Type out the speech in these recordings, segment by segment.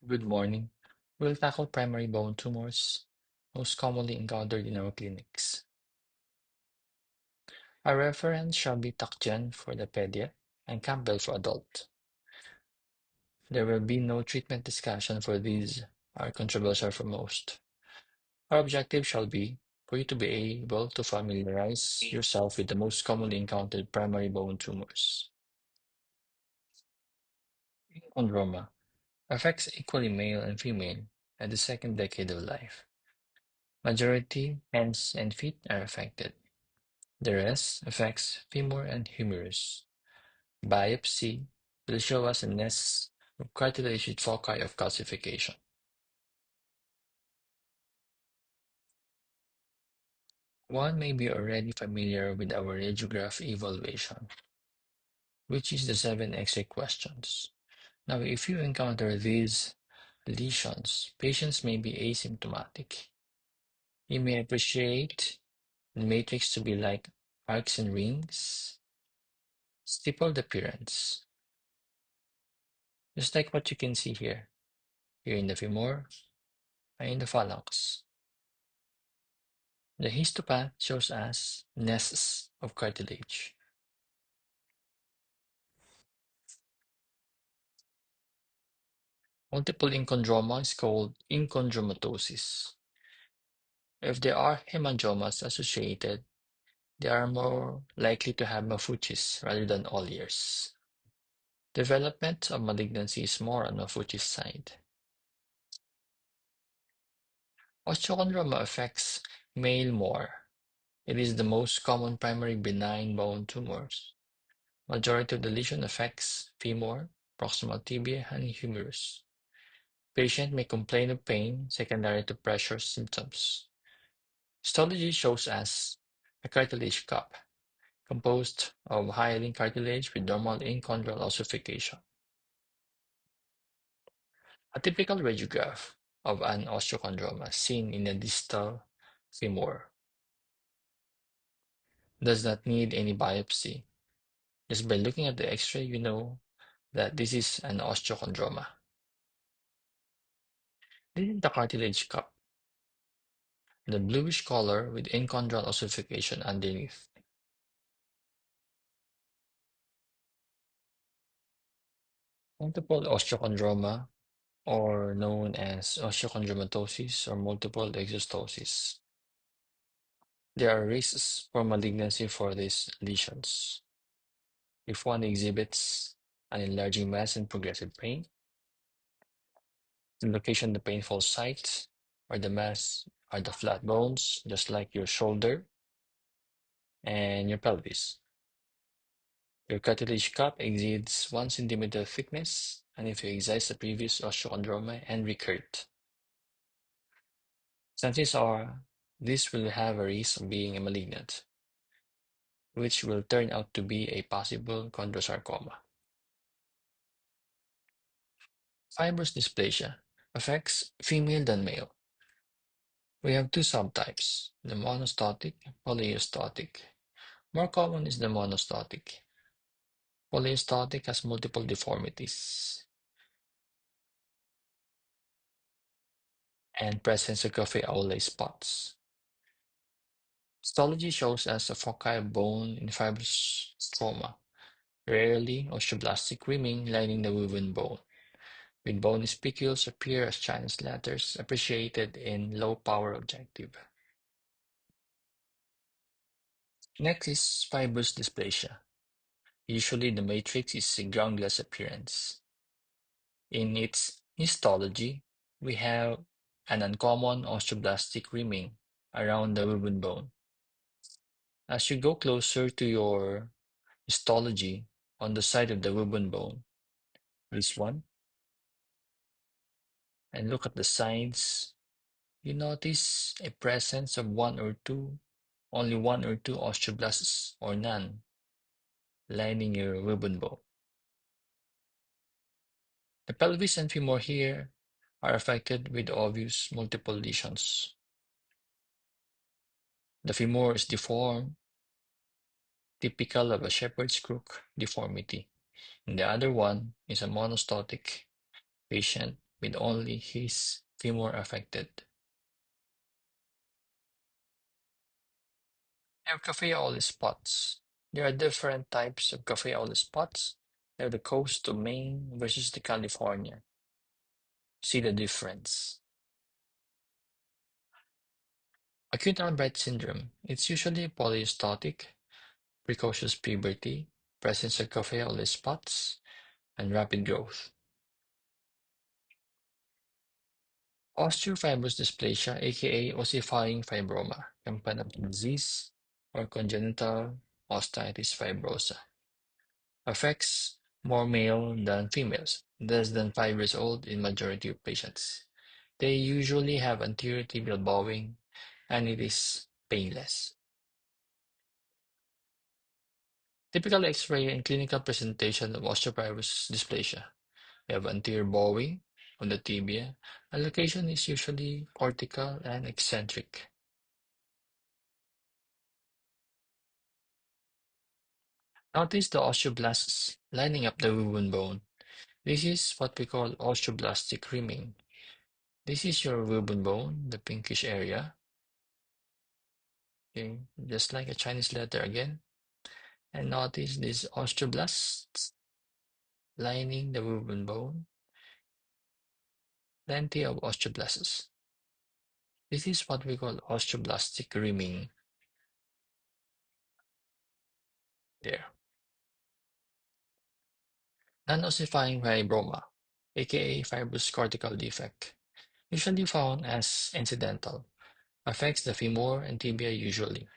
Good morning. We'll tackle primary bone tumors, most commonly encountered in our clinics. Our reference shall be Takjan for the pedia and Campbell for adult. There will be no treatment discussion for these are controversial for most. Our objective shall be for you to be able to familiarize yourself with the most commonly encountered primary bone tumors. Chondroma affects equally male and female at the second decade of life. Majority hands and feet are affected. The rest affects femur and humerus. Biopsy will show us a nest of cartilage with foci of calcification. One may be already familiar with our radiograph evaluation, which is the 7 X-ray questions. Now, if you encounter these lesions, patients may be asymptomatic. You may appreciate the matrix to be like arcs and rings, stippled appearance, just like what you can see here in the femur and in the phalanx. The histopath shows us nests of cartilage. Multiple inchondroma is called inchondromatosis. If there are hemangiomas associated, they are more likely to have Maffucci's rather than Olliers. Development of malignancy is more on Maffucci's side. Osteochondroma affects male more. It is the most common primary benign bone tumors. Majority of the lesion affects femur, proximal tibia, and humerus. Patient may complain of pain secondary to pressure symptoms. Histology shows us a cartilage cup composed of hyaline cartilage with normal inchondral ossification. A typical radiograph of an osteochondroma seen in a distal femur does not need any biopsy. Just by looking at the X-ray, you know that this is an osteochondroma. This is the cartilage cup, the bluish color with inchondral ossification underneath. Multiple osteochondroma, or known as osteochondromatosis or multiple exostosis. There are risks for malignancy for these lesions. If one exhibits an enlarging mass and progressive pain, the location of the painful site or the mass are the flat bones, just like your shoulder and your pelvis. Your cartilage cup exceeds 1 centimeter thickness, and if you excise the previous osteochondroma and recurrent, chances are this will have a risk of being a malignant, which will turn out to be a possible chondrosarcoma. Fibrous dysplasia affects female than male. We have two subtypes, the monostotic and polyostotic. More common is the monostotic. Polyostotic has multiple deformities and presence of cafe au lait spots. Histology shows us a foci of bone in fibrous stroma, rarely osteoblastic rimming lining the woven bone, with bony spicules appear as Chinese letters appreciated in low-power objective. Next is fibrous dysplasia. Usually the matrix is a groundless appearance. In its histology, we have an uncommon osteoblastic rimming around the woven bone. As you go closer to your histology on the side of the woven bone, this one, and look at the sides, you notice a presence of only one or two osteoblasts or none, lining your woven bone. The pelvis and femur here are affected with obvious multiple lesions. The femur is deformed, typical of a shepherd's crook deformity, and the other one is a monostotic patient with only his femur affected. Have cafe au spots. There are different types of cafe au spots. They have the coast of Maine versus the California. See the difference. Acute Albright syndrome. It's usually polyostotic, precocious puberty, presence of cafe au spots, and rapid growth. Osteofibrous dysplasia, aka ossifying fibroma, campanella disease, or congenital osteitis fibrosa, affects more male than females, less than 5 years old in majority of patients. They usually have anterior tibial bowing, and it is painless. Typical X-ray and clinical presentation of osteofibrous dysplasia. We have anterior bowing of the tibia, and location is usually cortical and eccentric. Notice the osteoblasts lining up the wound bone. This is what we call osteoblastic rimming. This is your wound bone, the pinkish area. Okay, just like a Chinese letter again. And notice these osteoblasts lining the wound bone. Plenty of osteoblasts. This is what we call osteoblastic rimming. There. Non-ossifying fibroma, aka fibrous cortical defect, usually found as incidental, affects the femur and tibia usually.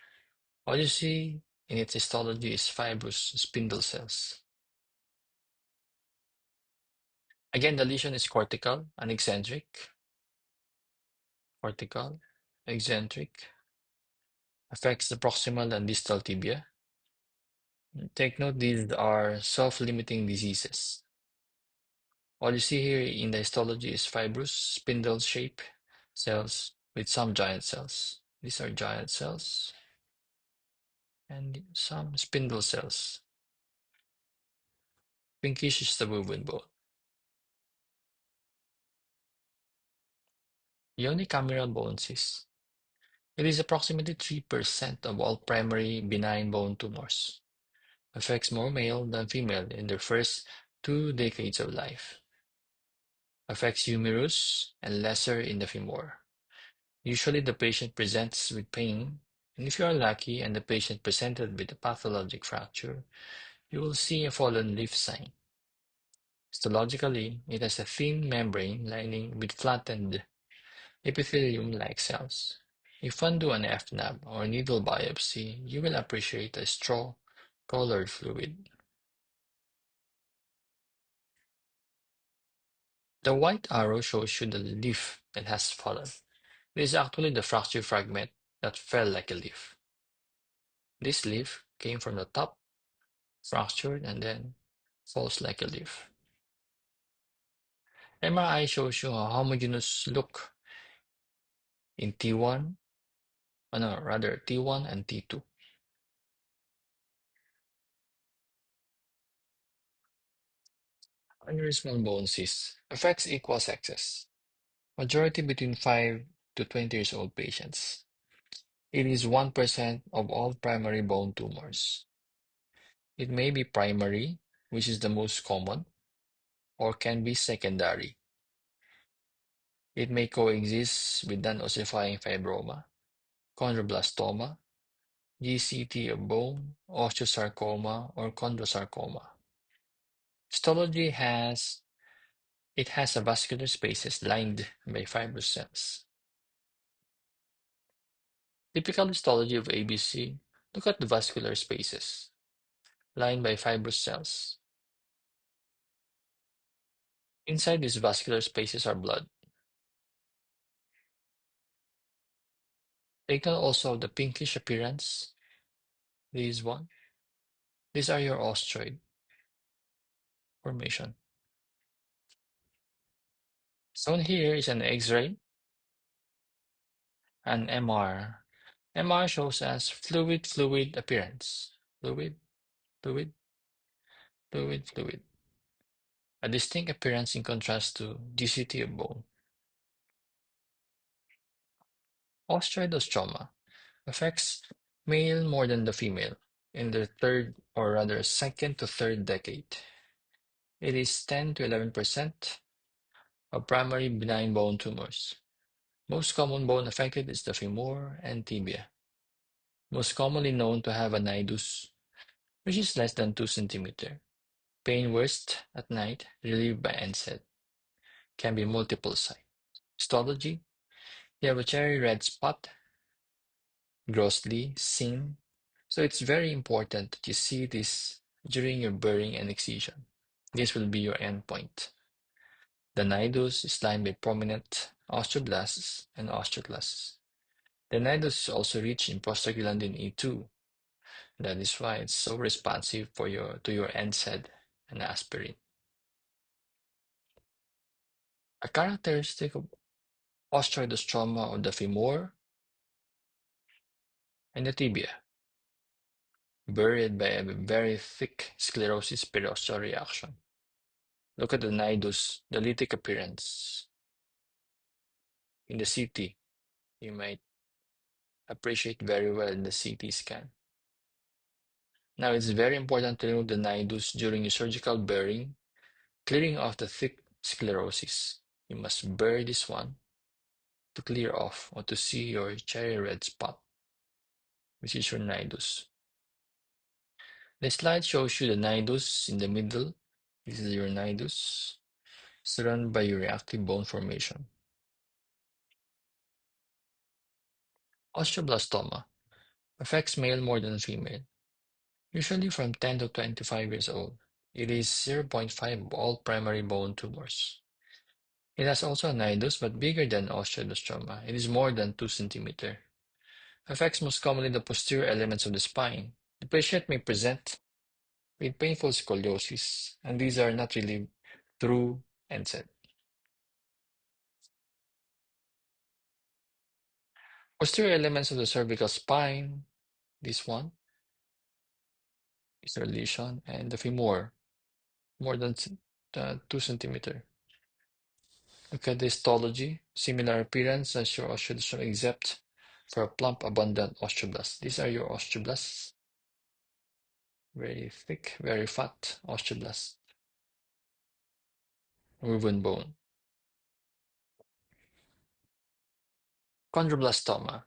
What you see in its histology is fibrous spindle cells. Again, the lesion is cortical and eccentric. Cortical, eccentric, affects the proximal and distal tibia. Take note, these are self-limiting diseases. What you see here in the histology is fibrous spindle shape cells with some giant cells. These are giant cells and some spindle cells. Pinkish is the movement bone. Unicameral bone cyst. It is approximately 3% of all primary benign bone tumors. Affects more male than female in their first 2 decades of life. Affects humerus and lesser in the femur. Usually the patient presents with pain, and if you are lucky and the patient presented with a pathologic fracture, you will see a fallen leaf sign. Histologically, it has a thin membrane lining with flattened epithelium-like cells. If one do an FNAB or needle biopsy, you will appreciate a straw-colored fluid. The white arrow shows you the leaf that has fallen. It is actually the fracture fragment that fell like a leaf. This leaf came from the top, fractured, and then falls like a leaf. MRI shows you a homogeneous look in T1, no, rather T1 and T2. Aneurysmal bone cyst affects equal sexes, majority between 5 to 20 years old patients. It is 1% of all primary bone tumors. It may be primary, which is the most common, or can be secondary. It may coexist with non-ossifying fibroma, chondroblastoma, GCT of bone, osteosarcoma, or chondrosarcoma. Histology has a vascular spaces lined by fibrous cells. Typical histology of ABC, look at the vascular spaces lined by fibrous cells. Inside these vascular spaces are blood. Take note also of the pinkish appearance. These one. These are your osteoid formation. Shown here is an X-ray and MR. MR shows as fluid appearance. Fluid, fluid, fluid. a distinct appearance in contrast to GCT of bone. Osteoidostroma affects male more than the female in the third, or rather second to third decade. It is 10 to 11% of primary benign bone tumors. Most common bone affected is the femur and tibia, most commonly known to have a nidus, which is less than 2 centimeter. Pain worst at night, relieved by NSAID. Can be multiple site. Histology: you have a cherry red spot, grossly seen. So it's very important that you see this during your burying and excision. This will be your endpoint. The nidus is lined by prominent osteoblasts and osteoclasts. The nidus is also rich in prostaglandin E2. That is why it's so responsive to your NSAID and aspirin. A characteristic of osteoidostroma of the femur and the tibia, buried by a very thick sclerosis perosteal reaction. Look at the nidus, the lytic appearance. In the CT, you might appreciate very well in the CT scan. Now, it's very important to remove the nidus during your surgical burying, clearing off the thick sclerosis. You must bury this one to clear off or to see your cherry red spot, which is your nidus. The slide shows you the nidus in the middle. This is your nidus, surrounded by your reactive bone formation. Osteoblastoma affects male more than female, usually from 10 to 25 years old. It is 0.5 of all primary bone tumors. It has also a nidus, but bigger than osteoblastoma. It is more than 2 centimeter. Affects most commonly the posterior elements of the spine. The patient may present with painful scoliosis, and these are not relieved through NSAID. Posterior elements of the cervical spine, this one is a lesion, and the femur, more than 2 centimeter. Look at the histology, similar appearance as your osteoblast except for a plump, abundant osteoblast. These are your osteoblasts, very thick, very fat osteoblast, woven bone. Chondroblastoma.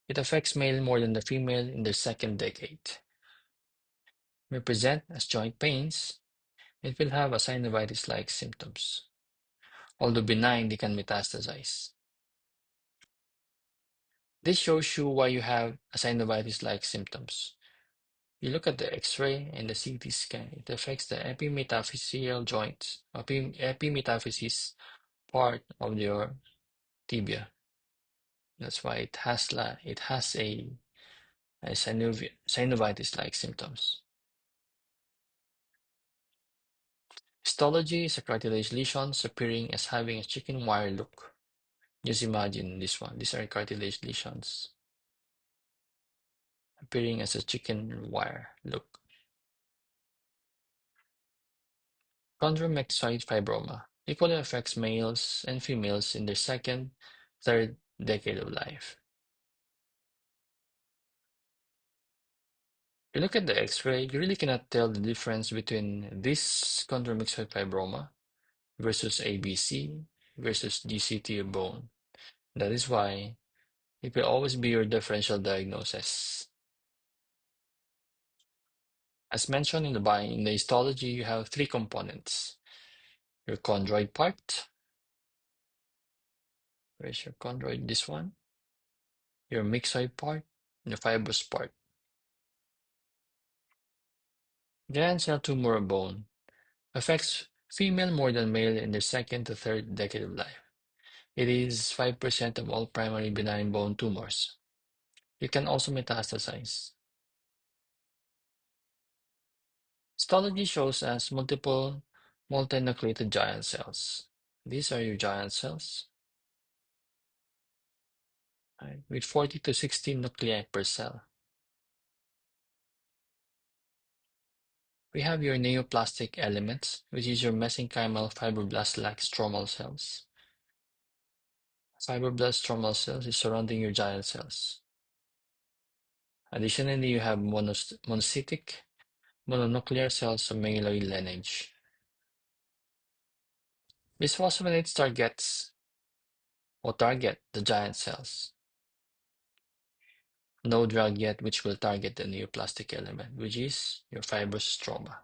It affects male more than the female in their second decade. May present as joint pains. It will have a synovitis-like symptoms. Although benign, they can metastasize. This shows you why you have a synovitis-like symptoms. You look at the X-ray and the CT scan. It affects the epimetaphyseal joints, epimetaphysis part of your tibia. That's why it has a synovitis-like symptoms. Histology is a cartilage lesions appearing as having a chicken wire look. Just imagine this one. These are cartilage lesions appearing as a chicken wire look. Chondromyxoid fibroma equally affects males and females in their second, third decade of life. You look at the X-ray, you really cannot tell the difference between this chondromyxoid fibroma versus ABC versus GCT of bone. That is why it will always be your differential diagnosis. As mentioned in the histology, you have three components. Your chondroid part. Where's your chondroid? This one. Your myxoid part and the fibrous part. Giant cell tumor of bone affects female more than male in their second to third decade of life. It is 5% of all primary benign bone tumors. It can also metastasize. Histology shows us multiple multinucleated giant cells. These are your giant cells, right, with 40 to 60 nuclei per cell. We have your neoplastic elements, which is your mesenchymal fibroblast-like stromal cells. Fibroblast stromal cells is surrounding your giant cells. Additionally, you have monocytic, mononuclear cells of medullary lineage. Bisphosphonates target the giant cells. No drug yet which will target the neoplastic element, which is your fibrous stroma.